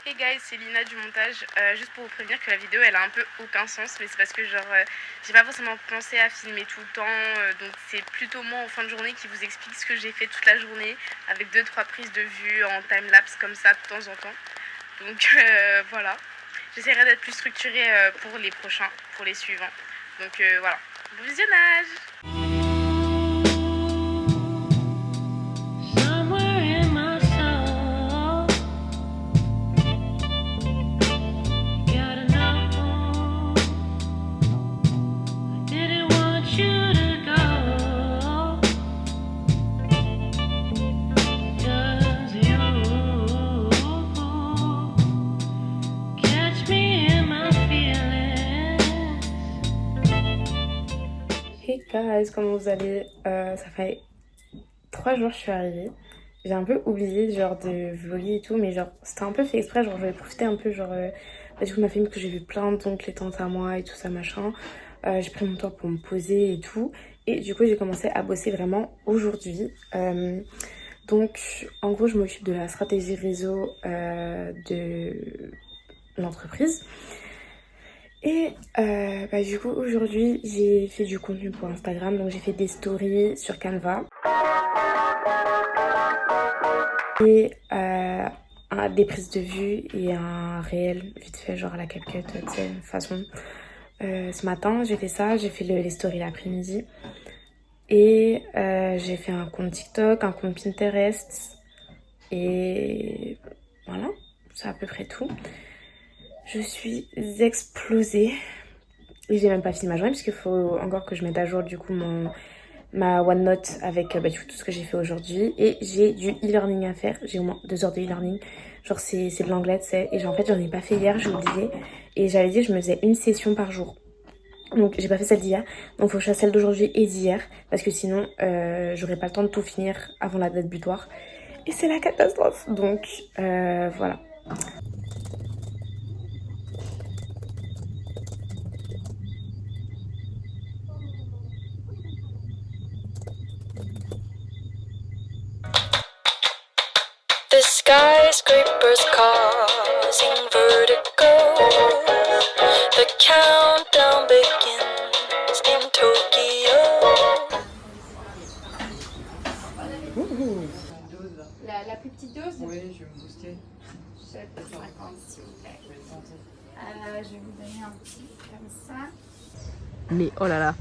Hey guys, c'est Lina du montage. Juste pour vous prévenir que la vidéo elle a un peu aucun sens, mais c'est parce que j'ai pas forcément pensé à filmer tout le temps, donc c'est plutôt moi en fin de journée qui vous explique ce que j'ai fait toute la journée avec 2-3 prises de vue en time-lapse comme ça de temps en temps. Donc voilà, j'essaierai d'être plus structurée pour les prochains, pour les suivants. Donc voilà, bon visionnage. Hey guys, comment vous allez? Ça fait 3 jours que je suis arrivée. J'ai un peu oublié genre de vlogger et tout, mais genre c'était un peu fait exprès, genre je vais profiter un peu du coup ma famille que j'ai vu plein d'oncles et tantes à moi et tout ça machin. J'ai pris mon temps pour me poser et tout. Et du coup j'ai commencé à bosser vraiment aujourd'hui. Donc en gros je m'occupe de la stratégie réseau de l'entreprise. Et du coup aujourd'hui j'ai fait du contenu pour Instagram, donc j'ai fait des stories sur Canva et des prises de vue et un réel vite fait genre à la CapCut, tu sais, façon. Ce matin j'ai fait ça, j'ai fait les stories l'après-midi et j'ai fait un compte TikTok, un compte Pinterest et voilà, c'est à peu près tout. Je suis explosée. Et j'ai même pas fini ma journée parce qu'il faut encore que je mette à jour du coup ma OneNote avec du coup, tout ce que j'ai fait aujourd'hui. Et j'ai du e-learning à faire. J'ai au moins 2 heures de e-learning. Genre c'est de l'anglais, tu sais. Et en fait j'en ai pas fait hier, j'ai oublié. Et j'avais dit que je me faisais une session par jour. Donc j'ai pas fait celle d'hier. Donc faut que je fasse celle d'aujourd'hui et d'hier. Parce que sinon j'aurais pas le temps de tout finir avant la date butoir. Et c'est la catastrophe. Donc voilà. The skyscrapers causing vertigo. The countdown begins in Tokyo. La plus petite dose? Oui, je vais me booster. 7,50 s'il vous plaît. Je vais vous donner un petit comme ça. Mais oh là là,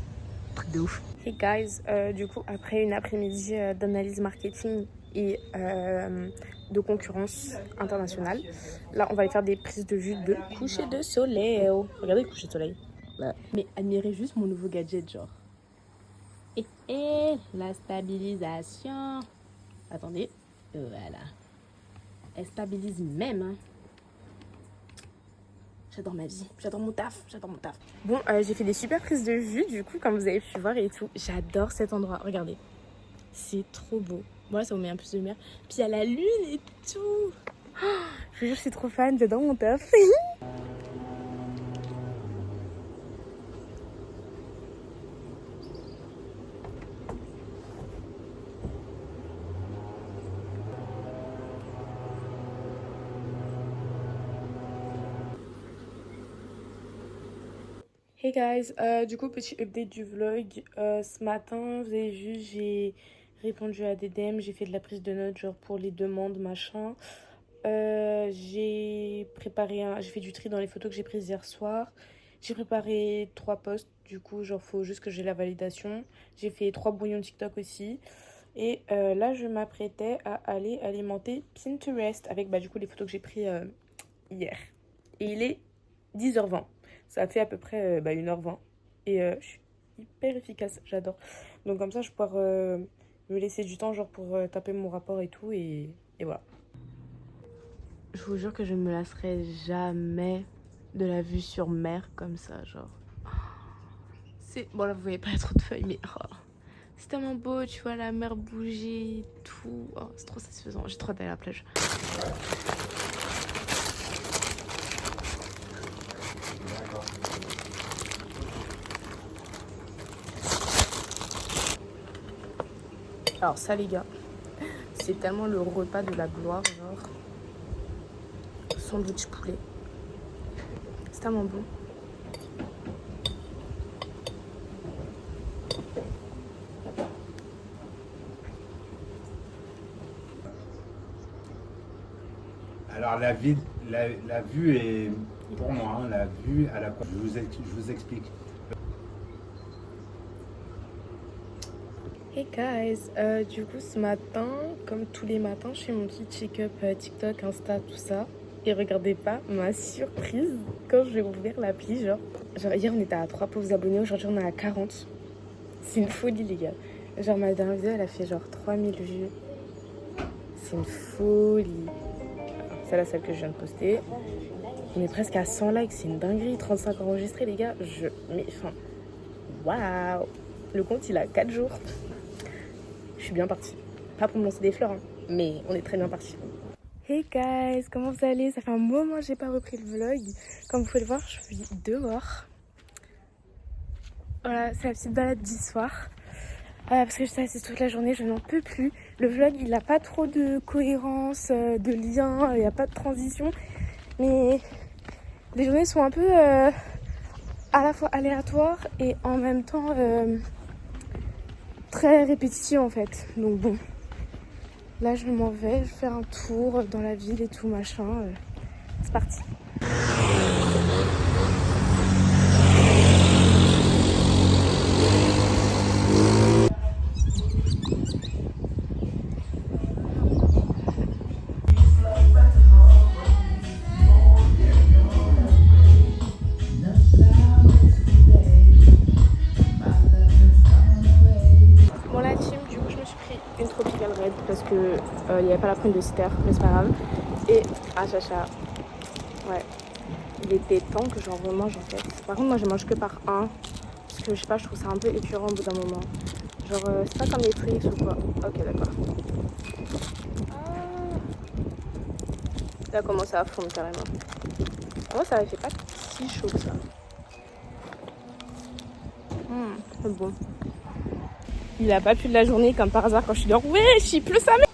truc de ouf. Hey guys, du coup après une après-midi d'analyse marketing et de concurrence internationale, là on va aller faire des prises de vue de coucher de soleil. Regardez le coucher de soleil. Ouais. Mais admirez juste mon nouveau gadget, genre. Et la stabilisation. Attendez, voilà. Elle stabilise même, hein. J'adore ma vie, j'adore mon taf, j'adore mon taf. Bon, j'ai fait des super prises de vue du coup comme vous avez pu voir et tout. J'adore cet endroit, regardez. C'est trop beau. Bon là ça vous met un peu de lumière. Puis il y a la lune et tout. Oh, je vous jure je suis trop fan, j'adore mon taf. Hey guys, du coup petit update du vlog. Ce matin vous avez vu j'ai répondu à des DM, j'ai fait de la prise de notes genre pour les demandes machin. J'ai fait du tri dans les photos que j'ai prises hier soir. J'ai préparé 3 posts, du coup genre faut juste que j'ai la validation. J'ai fait 3 brouillons TikTok aussi. Et là je m'apprêtais à aller alimenter Pinterest avec du coup les photos que j'ai prises hier. Et il est 10h20. Ça fait à peu près 1h20. Et je suis hyper efficace, j'adore. Donc comme ça, je peux me laisser du temps genre pour taper mon rapport et tout. Et voilà. Je vous jure que je ne me lasserai jamais de la vue sur mer comme ça, genre. C'est... Bon là, vous voyez pas trop de feuilles, mais... Oh. C'est tellement beau, tu vois, la mer bouger, tout. Oh, c'est trop satisfaisant. J'ai trop hâte d'aller à la plage. Alors ça les gars, c'est tellement le repas de la gloire, genre sandwich poulet. C'est tellement bon. Alors la vue est, pour moi, la vue à la... Je vous explique. Hey guys, du coup ce matin, comme tous les matins, je fais mon petit check-up TikTok, Insta, tout ça. Et regardez pas ma surprise quand j'ai ouvert l'appli, genre hier on était à 3 pauvres abonnés, aujourd'hui on est à 40. C'est une folie les gars. Genre ma dernière vidéo elle a fait genre 3000 vues. C'est une folie. Celle-là, celle que je viens de poster. On est presque à 100 likes, c'est une dinguerie. 35 enregistrés les gars. Mais enfin, waouh. Le compte il a 4 jours. Je suis bien partie. Pas pour me lancer des fleurs, hein, mais on est très bien parti. Hey guys, comment vous allez? Ça fait un moment que j'ai pas repris le vlog. Comme vous pouvez le voir, je suis dehors. Voilà, c'est la petite balade du soir. Parce que j'étais assise toute la journée, je n'en peux plus. Le vlog, il n'a pas trop de cohérence, de lien, il n'y a pas de transition. Mais les journées sont un peu à la fois aléatoires et en même temps très répétitives en fait. Donc bon, là je m'en vais, je vais faire un tour dans la ville et tout machin. C'est parti. Parce que il n'y avait pas la prune de Sitter, mais c'est pas grave. Et chacha, ouais, il était temps que j'en remange en fait. Par contre, moi je mange que par un, parce que je sais pas, je trouve ça un peu écœurant au bout d'un moment. Genre, c'est pas comme les Trix ou quoi. Ok, d'accord. Ça a commencé à fondre carrément. Moi, ça avait fait pas si chaud que ça. C'est bon. Il a pas plu de la journée comme par hasard quand je suis dehors. Ouais, il pleut sa mère.